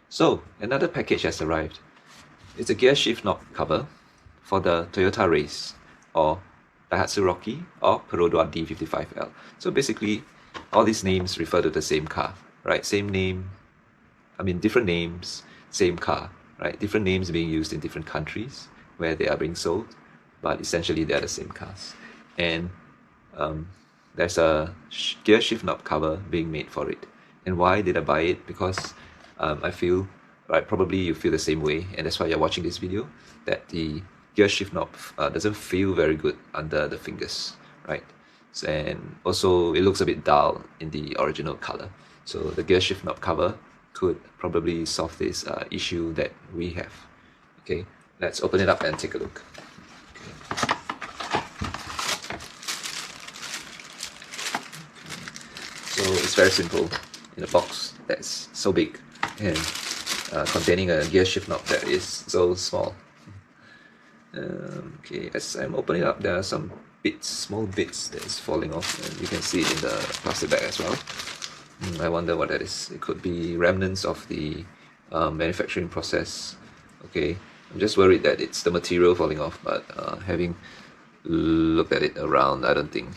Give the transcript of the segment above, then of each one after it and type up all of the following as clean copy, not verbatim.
So, another package has arrived. It's a gear shift knob cover for the Toyota Raize, or Daihatsu Rocky, or Perodua D55L. So basically, all these names refer to the same car, right? Same name, different names, same car, right? Different names being used in different countries where they are being sold, but essentially they are the same cars. And there's a gear shift knob cover being made for it. And why did I buy it? Because I feel, right, probably you feel the same way, and that's why you're watching this video, that the gear shift knob doesn't feel very good under the fingers, right? And also it looks a bit dull in the original color. So the gear shift knob cover could probably solve this issue that we have. Okay, let's open it up and take a look. So it's very simple in a box that's so big and containing a gear shift knob that is so small. Okay, as I'm opening it up, there are some bits, small bits that is falling off, and you can see it in the plastic bag as well. I wonder what that is. It could be remnants of the manufacturing process. Okay, I'm just worried that it's the material falling off, but having looked at it around, I don't think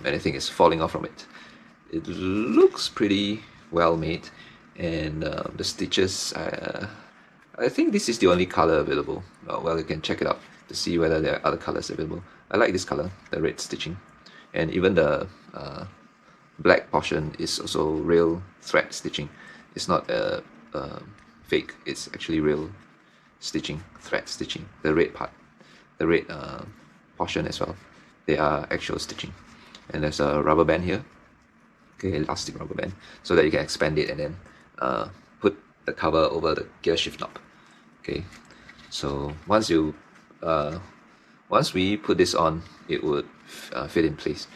anything is falling off from it. It looks pretty well made, and the stitches, I think this is the only color available. Well, you can check it out to see whether there are other colors available. I like this color, the red stitching, and even the black portion is also real thread stitching. It's not fake, it's actually real stitching, thread stitching. The red part, the red portion as well, they are actual stitching. And there's a rubber band here, okay, elastic rubber band, so that you can expand it and then put the cover over the gear shift knob. Okay, so once we put this on, it would fit in place.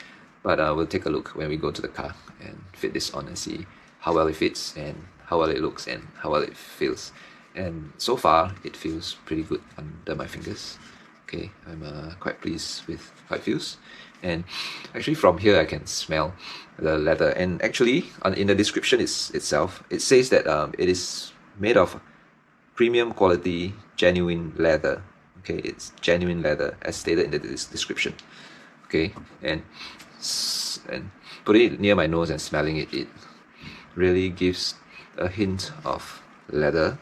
But we'll take a look when we go to the car and fit this on and see how well it fits and how well it looks and how well it feels. And so far, it feels pretty good under my fingers. Okay, I'm quite pleased with how it feels. And actually from here I can smell the leather, and actually in the description itself it says that it is made of premium quality genuine leather. Okay, it's genuine leather as stated in the description. Okay, and putting it near my nose and smelling it, it really gives a hint of leather,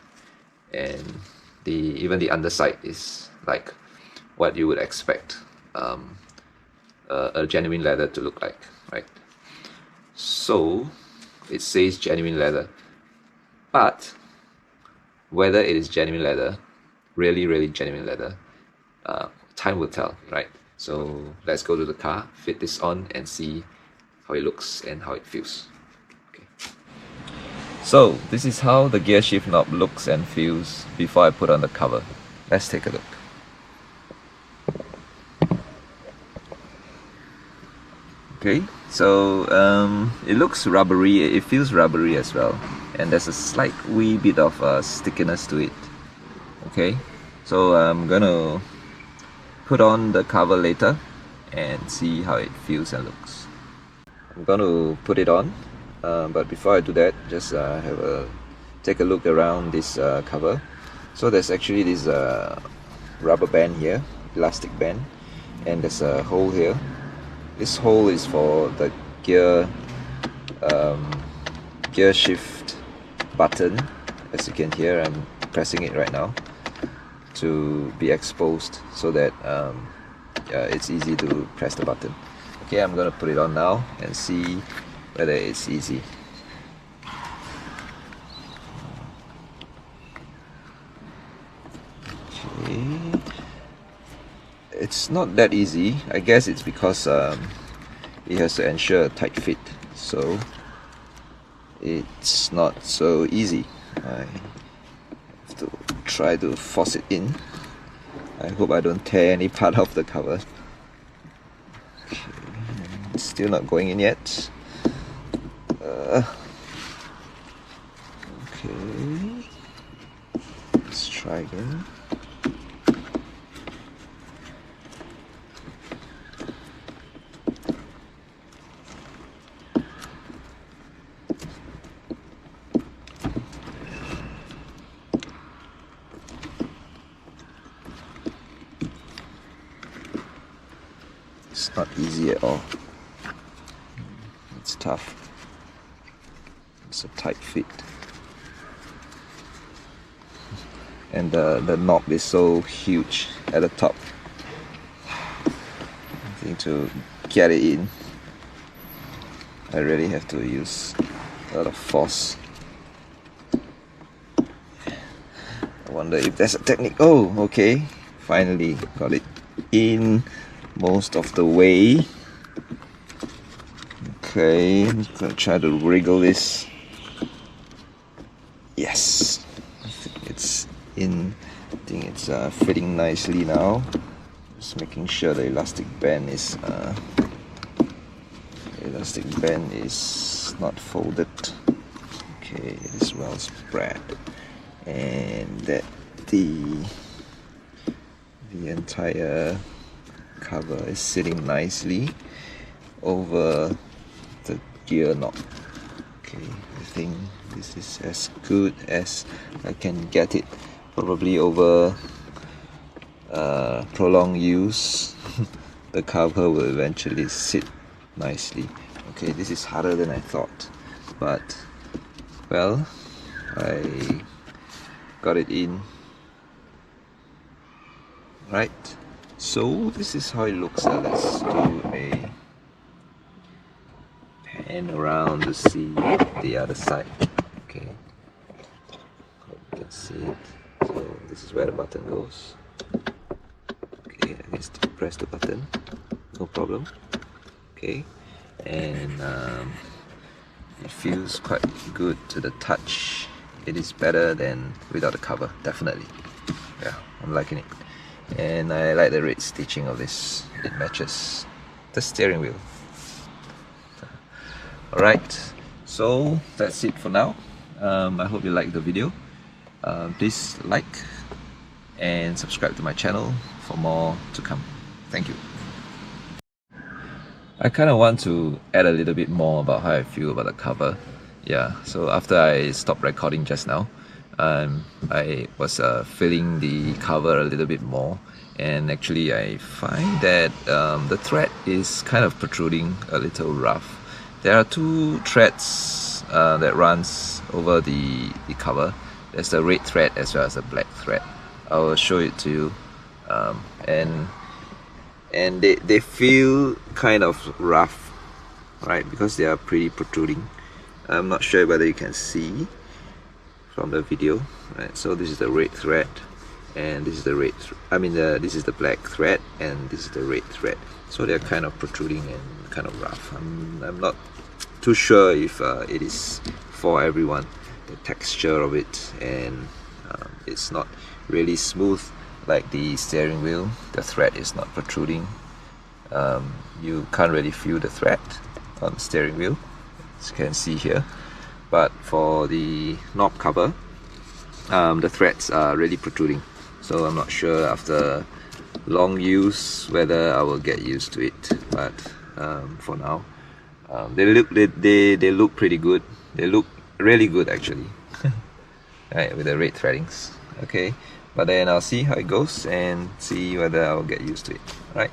and even the underside is like what you would expect a genuine leather to look like, right? So it says genuine leather, but whether it is genuine leather, really genuine leather, time will tell, right? So let's go to the car, fit this on, and see how it looks and how it feels. Okay. So this is how the gear shift knob looks and feels before I put on the cover. Let's take a look. Okay, so it looks rubbery, it feels rubbery as well, and there's a slight wee bit of stickiness to it. Okay, so I'm gonna put on the cover later and see how it feels and looks. I'm gonna put it on, but before I do that, just take a look around this cover. So there's actually this rubber band here, elastic band, and there's a hole here. This hole is for the gear shift button. As you can hear, I'm pressing it right now to be exposed so that it's easy to press the button. Okay, I'm gonna put it on now and see whether it's easy. Okay. It's not that easy. I guess it's because it has to ensure a tight fit, so it's not so easy. I have to try to force it in. I hope I don't tear any part of the cover. Okay, it's still not going in yet. Okay, let's try again. not easy at all. It's tough. It's a tight fit. And the knob is so huge at the top. I think to get it in, I really have to use a lot of force. I wonder if there's a technique. Oh, okay. Finally got it in most of the way. Okay, I'm gonna try to wriggle this. Yes, I think it's in. I think it's fitting nicely now. Just making sure the elastic band is not folded. Okay, it is well spread, and that the entire cover is sitting nicely over the gear knob. Okay, I think this is as good as I can get it. Probably over prolonged use, the cover will eventually sit nicely. Okay, this is harder than I thought, but well, I got it in. Right, so this is how it looks. Let's do a pan around to see the other side. Okay, hope you can see it. So this is where the button goes. Okay, I can still press the button, no problem. Okay, and it feels quite good to the touch. It is better than without the cover, definitely. Yeah, I'm liking it. And I like the red stitching of this. It matches the steering wheel. Alright, so that's it for now. I hope you liked the video. Please like and subscribe to my channel for more to come. Thank you. I kind of want to add a little bit more about how I feel about the cover. Yeah, so after I stopped recording just now, I was filling the cover a little bit more, and actually I find that the thread is kind of protruding a little rough. There are two threads that runs over the cover. There's the red thread as well as the black thread. I will show it to you, and they feel kind of rough, right, because they are pretty protruding. I'm not sure whether you can see from the video, right? So this is the red thread, and this is the this is the black thread, and this is the red thread. So they're kind of protruding and kind of rough. I'm not too sure if it is for everyone, the texture of it, and it's not really smooth like the steering wheel. The thread is not protruding. You can't really feel the thread on the steering wheel, as you can see here. But for the knob cover, the threads are really protruding. So I'm not sure after long use whether I will get used to it. But for now, they look pretty good. They look really good actually. Right, with the red threadings. Okay, but then I'll see how it goes and see whether I'll get used to it. Right.